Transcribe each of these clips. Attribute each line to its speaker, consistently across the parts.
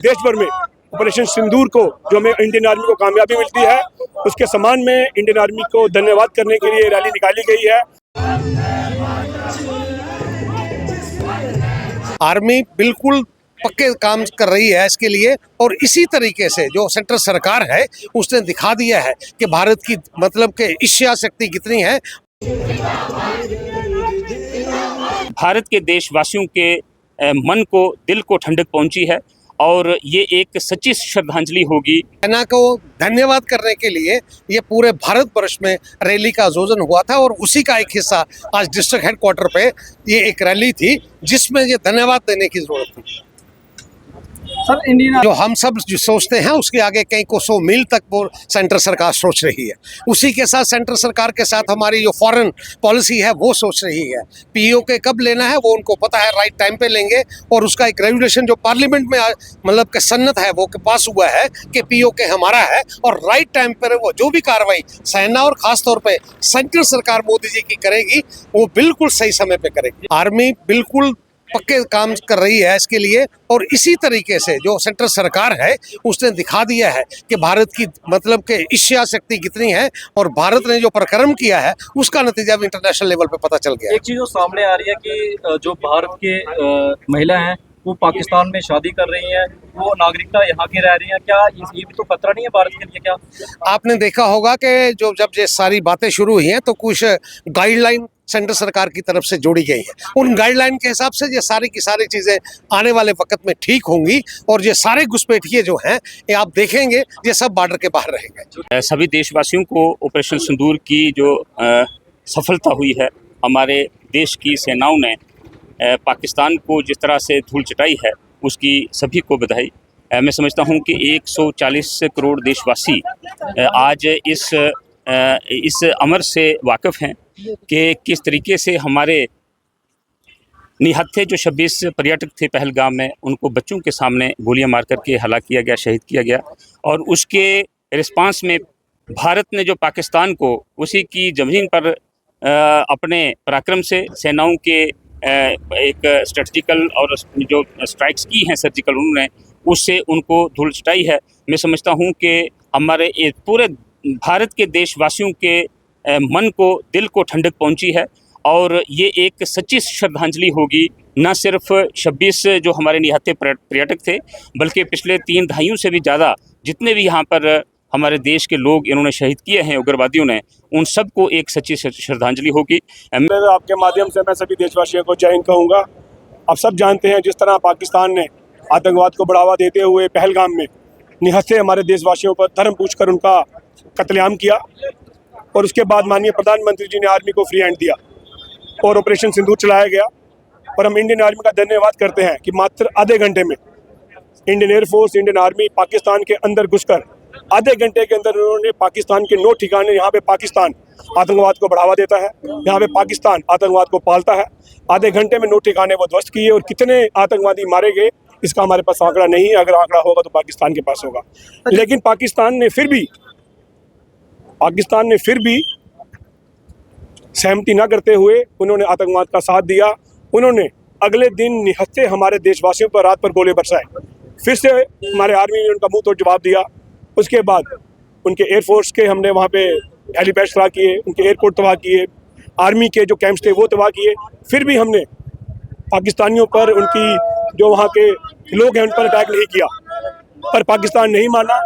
Speaker 1: देश भर में ऑपरेशन सिंदूर को जो हमें इंडियन आर्मी को कामयाबी मिलती है, उसके सम्मान में इंडियन आर्मी को धन्यवाद करने के लिए रैली निकाली गई है।
Speaker 2: आर्मी बिल्कुल पक्के काम कर रही है इसके लिए, और इसी तरीके से जो सेंट्रल सरकार है उसने दिखा दिया है कि भारत की मतलब के इच्छा शक्ति कितनी है।
Speaker 3: भारत के देशवासियों के मन को, दिल को ठंडक पहुंची है और ये एक सच्ची श्रद्धांजलि होगी।
Speaker 2: सेना को धन्यवाद करने के लिए ये पूरे भारत वर्ष में रैली का आयोजन हुआ था, और उसी का एक हिस्सा आज डिस्ट्रिक्ट हेडक्वार्टर पे ये एक रैली थी जिसमें ये धन्यवाद देने की जरूरत थी।
Speaker 4: सर, इंडियन
Speaker 2: जो हम सब जो सोचते हैं उसके आगे कई को 100 मील तक वो सेंट्रल सरकार सोच रही है। उसी के साथ सेंट्रल सरकार के साथ हमारी जो फॉरेन पॉलिसी है वो सोच रही है। पीओ के कब लेना है वो उनको पता है, राइट टाइम पे लेंगे, और उसका एक रेगुलेशन जो पार्लियामेंट में मतलब के सन्नत है वो के पास हुआ है कि पीओ के हमारा है, और राइट टाइम पर वो जो भी कार्रवाई सेना और खास तौर पे सेंट्रल सरकार मोदी जी की करेगी वो बिल्कुल सही समय पे करेगी। आर्मी बिल्कुल पक्के काम कर रही है इसके लिए, और इसी तरीके से जो सेंट्रल सरकार है उसने दिखा दिया है कि भारत की मतलब के इच्छा शक्ति कितनी है, और भारत ने जो पराक्रम किया है उसका नतीजा भी इंटरनेशनल लेवल पे पता चल गया है।
Speaker 4: एक चीज जो सामने आ रही है कि जो भारत के महिला हैं वो पाकिस्तान में शादी कर रही हैं, वो नागरिकता यहाँ की रह रही हैं, क्या ये भी तो खतरा नहीं है भारत के लिए? क्या
Speaker 2: आपने देखा होगा कि जब ये सारी बातें शुरू हुई हैं तो कुछ गाइडलाइन सेंट्रल सरकार की तरफ से जोड़ी गई है। उन गाइडलाइन के हिसाब से ये सारी की सारी चीजें आने वाले वक्त में ठीक होंगी, और ये सारे घुसपैठिए जो हैं ये आप देखेंगे ये सब बॉर्डर के बाहर रहेंगे।
Speaker 3: सभी देशवासियों को ऑपरेशन सिंदूर की जो सफलता हुई है, हमारे देश की सेनाओं ने पाकिस्तान को जिस तरह से धूल चटाई है उसकी सभी को बधाई। मैं समझता हूं कि 140 करोड़ देशवासी आज इस अमर से वाकिफ़ हैं कि किस तरीके से हमारे निहत्थे जो 26 पर्यटक थे पहलगाम में, उनको बच्चों के सामने गोलियां मार करके हलाक किया गया, शहीद किया गया, और उसके रिस्पांस में भारत ने जो पाकिस्तान को उसी की ज़मीन पर अपने पराक्रम से सेनाओं के एक स्ट्रेटजिकल और जो स्ट्राइक्स की हैं सर्जिकल, उन्होंने उससे उनको धूल चटाई है। मैं समझता हूं कि हमारे पूरे भारत के देशवासियों के मन को, दिल को ठंडक पहुंची है, और ये एक सच्ची श्रद्धांजलि होगी न सिर्फ 26 जो हमारे निहत्थे पर्यटक थे, बल्कि पिछले 3 दहाइयों से भी ज़्यादा जितने भी यहाँ पर हमारे देश के लोग इन्होंने शहीद किए हैं उग्रवादियों ने, उन सबको एक सच्ची श्रद्धांजलि होगी।
Speaker 1: आपके माध्यम से मैं सभी देशवासियों को जय हिंद कहूँगा। आप सब जानते हैं जिस तरह पाकिस्तान ने आतंकवाद को बढ़ावा देते हुए पहलगाम में निहत्थे हमारे देशवासियों पर धर्म पूछकर उनका कत्लेआम किया, और उसके बाद माननीय प्रधानमंत्री जी ने आर्मी को फ्री हैंड दिया और ऑपरेशन सिंदूर चलाया गया। और हम इंडियन आर्मी का धन्यवाद करते हैं कि मात्र आधे घंटे में Indian air force, Indian army Pakistan के अंदर घुसकर आधे घंटे के अंदर उन्होंने पाकिस्तान के 9 ठिकाने, यहाँ पे पाकिस्तान आतंकवाद को बढ़ावा देता है, यहाँ पे पाकिस्तान आतंकवाद को पालता है, आधे घंटे में 9 ठिकाने वो ध्वस्त किए। और कितने आतंकवादी मारे गए इसका हमारे पास आंकड़ा नहीं है, अगर आंकड़ा होगा तो पाकिस्तान के पास होगा। लेकिन पाकिस्तान ने फिर भी सहमति न करते हुए उन्होंने आतंकवाद का साथ दिया। उन्होंने अगले दिन निहत्थे हमारे देशवासियों पर रात पर गोले बरसाए। फिर से हमारे आर्मी ने उनका मुंह तोड़ जवाब दिया। उसके बाद उनके एयरफोर्स के हमने वहाँ पे हेलीपैड तबाह किए, उनके एयरपोर्ट तबाह किए, आर्मी के जो कैंप्स थे वो तबाह किए। फिर भी हमने पाकिस्तानियों पर, उनकी जो वहाँ के लोग हैं उन पर अटैक नहीं किया, पर पाकिस्तान नहीं माना।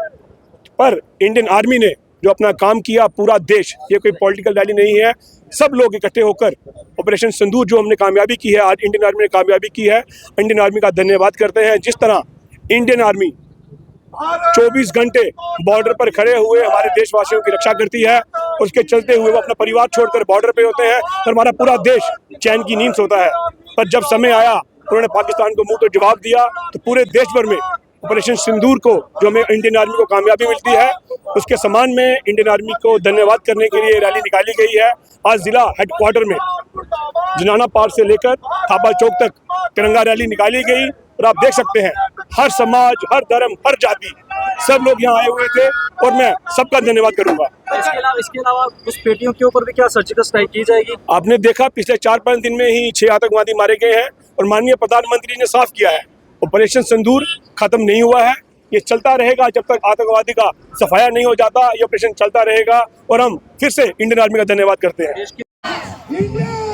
Speaker 1: पर इंडियन आर्मी ने जो अपना काम किया, पूरा देश, ये कोई पॉलिटिकल रैली नहीं है, सब लोग इकट्ठे होकर ऑपरेशन सिंदूर जो हमने कामयाबी की है, आज इंडियन आर्मी ने कामयाबी की है, इंडियन आर्मी का धन्यवाद करते हैं। जिस तरह इंडियन आर्मी 24 घंटे बॉर्डर पर खड़े हुए हमारे देशवासियों की रक्षा करती है, उसके चलते हुए वो अपना परिवार छोड़कर बॉर्डर पे होते हैं, और हमारा पूरा देश चैन की नींद सोता है। पर जब समय आया उन्होंने पाकिस्तान को मुंह तो जवाब दिया, तो पूरे देश भर में ऑपरेशन सिंदूर को जो हमें इंडियन आर्मी को कामयाबी मिलती है, उसके सम्मान में इंडियन आर्मी को धन्यवाद करने के लिए रैली निकाली गई है। आज जिला हेडक्वार्टर में जनाना पार्क से लेकर थापा चौक तक तिरंगा रैली निकाली गई, और आप देख सकते हैं हर समाज, हर धर्म, हर जाति, सब लोग यहाँ आए हुए थे, और मैं सबका धन्यवाद करूंगा।
Speaker 4: इसके अलावा उस पेटियों के ऊपर भी क्या सर्जिकल स्ट्राइक की जाएगी? आपने
Speaker 1: देखा पिछले 4-5 दिन में ही 6 आतंकवादी मारे गए हैं, और माननीय प्रधानमंत्री ने साफ किया है ऑपरेशन सिंदूर खत्म नहीं हुआ है, ये चलता रहेगा जब तक आतंकवादी का सफाया नहीं हो जाता। ये ऑपरेशन चलता रहेगा और हम फिर से इंडियन आर्मी का धन्यवाद करते हैं।
Speaker 4: देश के
Speaker 5: India!